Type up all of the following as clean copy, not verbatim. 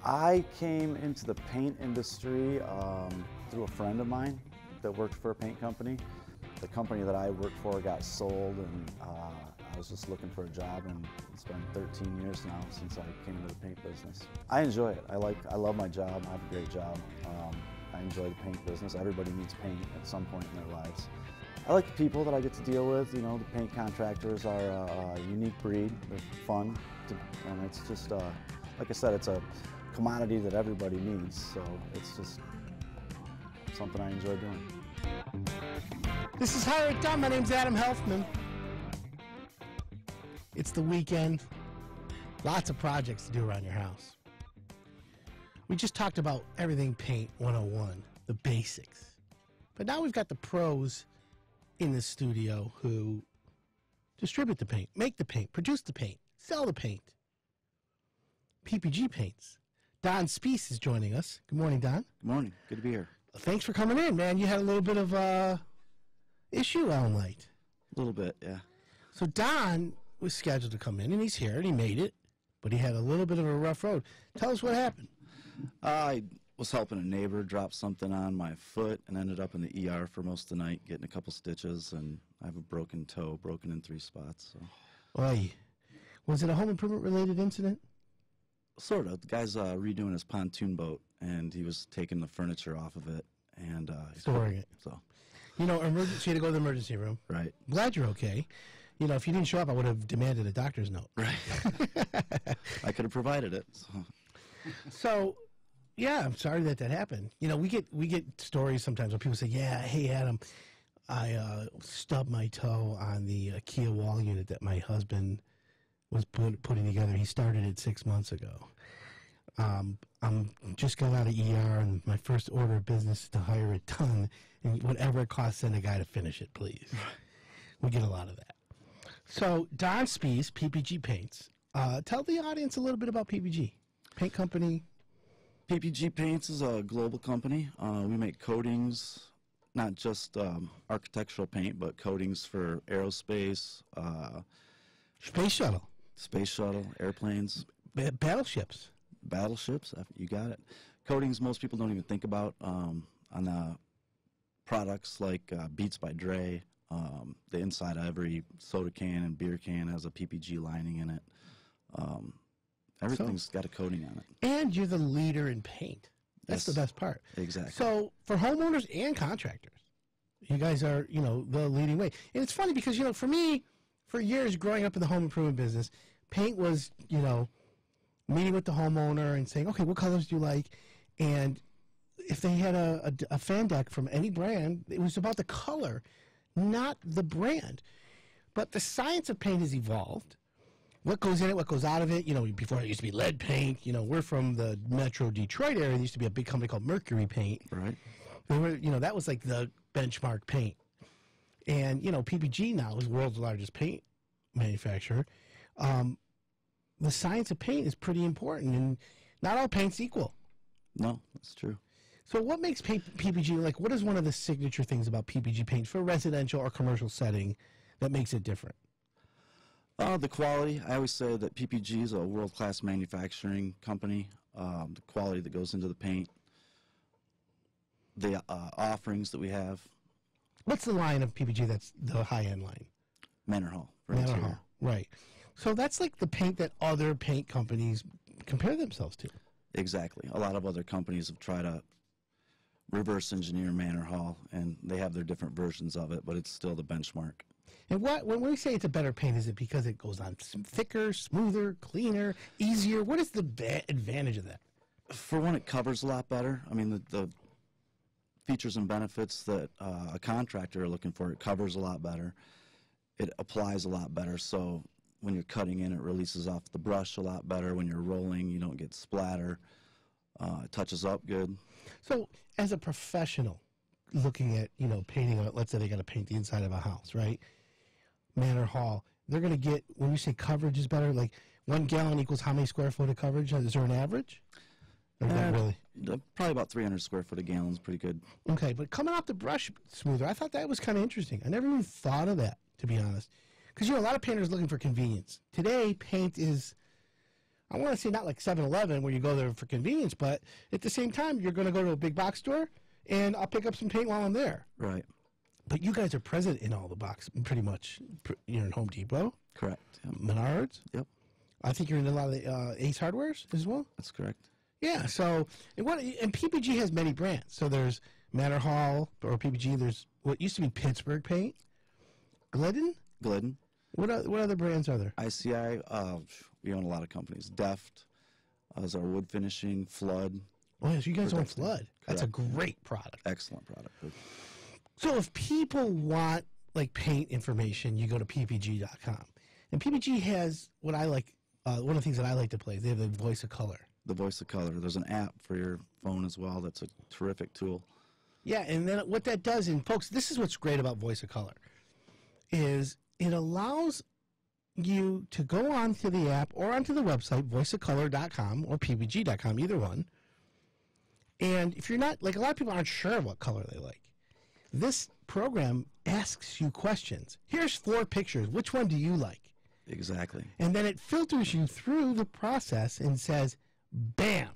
I came into the paint industry through a friend of mine that worked for a paint company. The company that I worked for got sold, and I was just looking for a job, and it's been 13 years now since I came into the paint business. I enjoy it. I love my job. I have a great job. I enjoy the paint business. Everybody needs paint at some point in their lives. I like the people that I get to deal with. You know, the paint contractors are a unique breed. They're fun, and it's just, like I said, it's a commodity that everybody needs, so it's just something I enjoy doing. This is How It Done. My name's Adam Helfman. It's the weekend. Lots of projects to do around your house. We just talked about everything Paint 101, the basics. But now we've got the pros in the studio who distribute the paint, make the paint, produce the paint, sell the paint. PPG Paints. Don Speace is joining us. Good morning, Don. Good morning. Good to be here. Thanks for coming in, man. You had a little bit of issue all night. A little bit, yeah. So Don was scheduled to come in, and he's here, and he made it, but he had a little bit of a rough road. Tell us what happened. I was helping a neighbor drop something on my foot and ended up in the ER for most of the night, getting a couple stitches, and I have a broken toe, broken in 3 spots. So. Oy. Was it a home improvement related incident? Sort of. The guy's redoing his pontoon boat, and he was taking the furniture off of it and storing it. So, you know, emergency, you had to go to the emergency room. Right. I'm glad you're okay. You know, if you didn't show up, I would have demanded a doctor's note. Right. I could have provided it. So, yeah, I'm sorry that happened. You know, we get stories sometimes where people say, "Yeah, hey Adam, I stubbed my toe on the Kia wall unit that my husband was putting together. He started it 6 months ago. I'm just got out of ER, and my first order of business is to hire it done, and whatever it costs, send a guy to finish it, please." We get a lot of that. So, Don Speace, PPG Paints. Tell the audience a little bit about PPG. Paint company. PPG Paints is a global company. We make coatings, not just architectural paint, but coatings for aerospace. Space shuttle, airplanes. Battleships. Battleships, you got it. Coatings most people don't even think about on products like Beats by Dre. The inside of every soda can and beer can has a PPG lining in it. Everything's got a coating on it. And you're the leader in paint. That's the best part. Exactly. So for homeowners and contractors, you guys are, you know, the leading way. And it's funny because, you know, for me, for years growing up in the home improvement business, paint was, you know, meeting with the homeowner and saying, okay, what colors do you like? And if they had a fan deck from any brand, it was about the color, not the brand. But the science of paint has evolved. What goes in it, what goes out of it. You know, before it used to be lead paint. You know, we're from the Metro Detroit area. There used to be a big company called Mercury Paint. Right. They were, you know, that was like the benchmark paint. And, you know, PPG now is the world's largest paint manufacturer. The science of paint is pretty important, and not all paint's equal. No, that's true. So what makes PPG, like, what is one of the signature things about PPG paint for a residential or commercial setting that makes it different? The quality. I always say that PPG is a world-class manufacturing company. The quality that goes into the paint, the offerings that we have. What's the line of PPG that's the high-end line? Manor Hall. Manor Hall, right. So that's like the paint that other paint companies compare themselves to. Exactly. A lot of other companies have tried to reverse engineer Manor Hall, and they have their different versions of it, but it's still the benchmark. And when we say it's a better paint, is it because it goes on thicker, smoother, cleaner, easier? What is the advantage of that? For one, it covers a lot better. I mean, the features and benefits that a contractor are looking for, it covers a lot better. It applies a lot better, so when you're cutting in, it releases off the brush a lot better. When you're rolling, you don't get splatter. It touches up good. So as a professional looking at, you know, painting, let's say they got to paint the inside of a house, right? Manor Hall, they're going to get, when you say coverage is better, like 1 gallon equals how many square foot of coverage? Is there an average? Or not really? Probably about 300 square foot a gallon is pretty good. Okay, but coming off the brush smoother, I thought that was kind of interesting. I never even thought of that, to be honest. Because, you know, a lot of painters are looking for convenience. Today, paint is I want to say not like 7-Eleven where you go there for convenience, but at the same time, you're going to go to a big box store, and I'll pick up some paint while I'm there. Right. But you guys are present in all the box, pretty much. You're in Home Depot. Correct. Yep. Menards. Yep. I think you're in a lot of the Ace Hardwares as well. That's correct. Yeah. So, and PPG has many brands. So there's Manor Hall or PPG. There's what used to be Pittsburgh Paint. Glidden. What other brands are there? ICI. We own a lot of companies. Deft is our wood finishing. Flood. Oh, yes, you guys own Flood. That's a great product. Excellent product. So if people want like paint information, you go to ppg.com. And PPG has what I like, one of the things that I like to play, they have the Voice of Color. The Voice of Color. There's an app for your phone as well. That's a terrific tool. Yeah, and then what that does, and folks, this is what's great about Voice of Color, is it allows you to go onto the app or onto the website, voiceofcolor.com or ppg.com, either one. And if you're not, like a lot of people aren't sure what color they like, this program asks you questions. Here's 4 pictures. Which one do you like? Exactly. And then it filters you through the process and says, bam,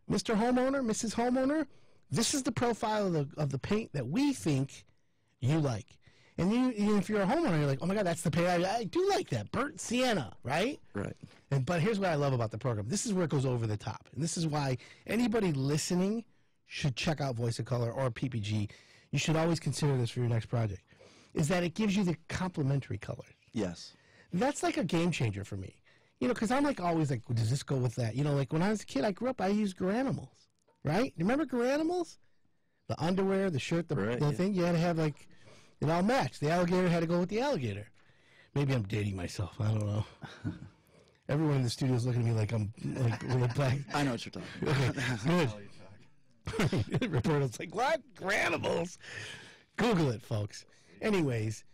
Mr. Homeowner, Mrs. Homeowner, this is the profile of the paint that we think you like. And if you're a homeowner, you're like, oh my God, that's the paint. I do like that. Burnt sienna, right? Right. But here's what I love about the program. This is where it goes over the top. And this is why anybody listening should check out Voice of Color or PPG. You should always consider this for your next project, is that it gives you the complementary colors. Yes. That's like a game changer for me. Because I'm like always like, does this go with that? Like when I was a kid, I grew up, I used Garanimals, right? You remember Garanimals? The underwear, the shirt, the thing, you had to have like, it all matched. The alligator had to go with the alligator. Maybe I'm dating myself. I don't know. Everyone in the studio is looking at me like I'm like a little black. I know what you're talking about. Okay, good. Roberto's like, what? Granimals? Google it, folks. Anyways,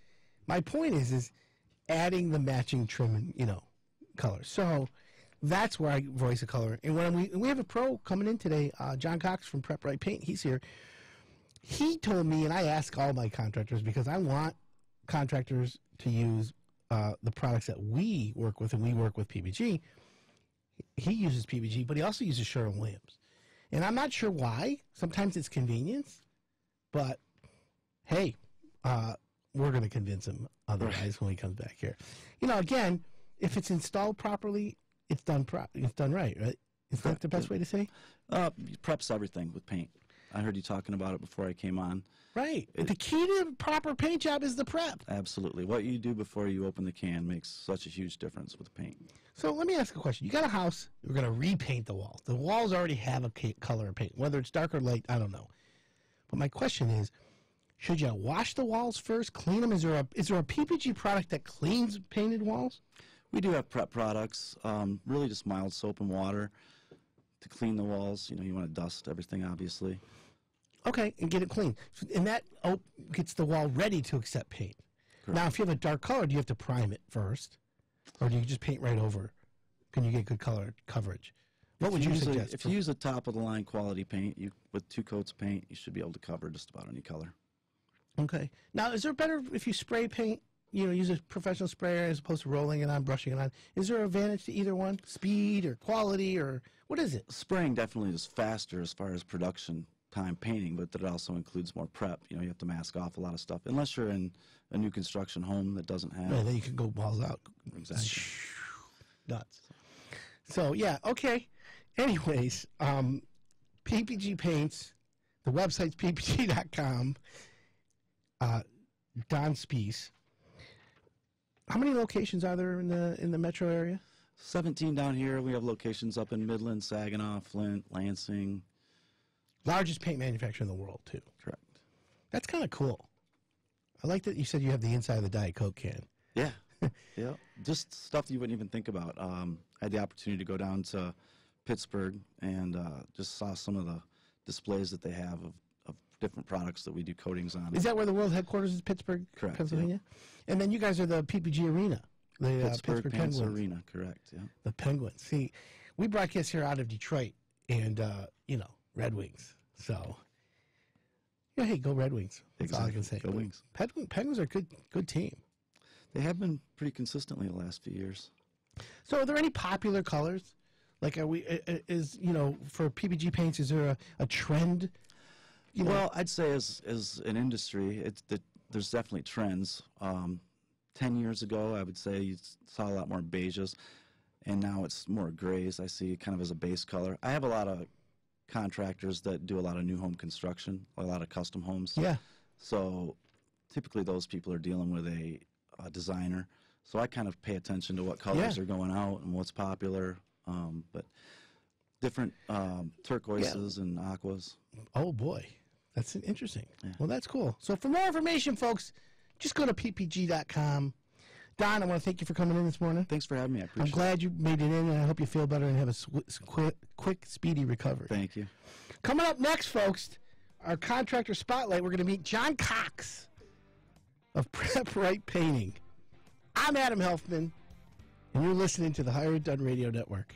my point is adding the matching trim and, colors. So that's where I Voice of Color. And when we have a pro coming in today, John Cox from Prep Right Paint, he's here. He told me, and I ask all my contractors because I want contractors to use the products that we work with, and we work with PPG. He uses PPG, but he also uses Sherwin-Williams. And I'm not sure why. Sometimes it's convenience, but hey, we're going to convince him otherwise when he comes back here. Again, if it's installed properly, it's done right? Is that the best way to say? Preps everything with paint. I heard you talking about it before I came on. Right. The key to a proper paint job is the prep. Absolutely. What you do before you open the can makes such a huge difference with paint. So let me ask a question. You got a house, you're going to repaint the walls. The walls already have a color of paint. Whether it's dark or light, I don't know. But my question is, should you wash the walls first, clean them? Is there a PPG product that cleans painted walls? We do have prep products, really just mild soap and water to clean the walls. You want to dust everything, obviously. Okay, and get it clean. And that gets the wall ready to accept paint. Correct. Now, if you have a dark color, do you have to prime it first? Or do you just paint right over? Can you get good color coverage? What would you suggest? If you use a top-of-the-line quality paint, with 2 coats of paint, you should be able to cover just about any color. Okay. Now, is there better if you spray paint, use a professional sprayer as opposed to rolling it on, brushing it on? Is there an advantage to either one? Speed or quality or what is it? Spraying definitely is faster as far as production time painting, but that also includes more prep. You have to mask off a lot of stuff. Unless you're in a new construction home that doesn't have... Right, then you can go balls out. Exactly. Nuts. So, yeah, okay. Anyways, PPG Paints, the website's ppg.com. Don Speace. How many locations are there in the metro area? 17 down here. We have locations up in Midland, Saginaw, Flint, Lansing. Largest paint manufacturer in the world, too. Correct. That's kind of cool. I like that you said you have the inside of the Diet Coke can. Yeah. Yeah. Just stuff that you wouldn't even think about. I had the opportunity to go down to Pittsburgh and just saw some of the displays that they have of different products that we do coatings on. Is that where the world headquarters is, Pittsburgh, correct, Pennsylvania? Yeah. And then you guys are the PPG Arena. The Pittsburgh Penguins. Arena, correct, yeah. The Penguins. See, we broadcast here out of Detroit and, Red Wings. So, hey, go Red Wings. That's all I can say. Go Wings. Penguins are a good team. They have been pretty consistently the last few years. So are there any popular colors? Like, are we, is, you know, for PPG paints, is there a trend? You know? Well, I'd say as an industry, there's definitely trends. 10 years ago, I would say you saw a lot more beiges, and now it's more grays. I see kind of as a base color. I have a lot of contractors that do a lot of new home construction, a lot of custom homes. Yeah. So typically those people are dealing with a designer. So I kind of pay attention to what colors are going out and what's popular. But different turquoises and aquas. Oh, boy. That's interesting. Yeah. Well, that's cool. So for more information, folks, just go to ppg.com. Don, I want to thank you for coming in this morning. Thanks for having me. I appreciate it. I'm glad you made it in, and I hope you feel better and have a quick, speedy recovery. Thank you. Coming up next, folks, our contractor spotlight, we're going to meet John Cox of Prep Right Painting. I'm Adam Helfman, and you're listening to the Higher Done Radio Network.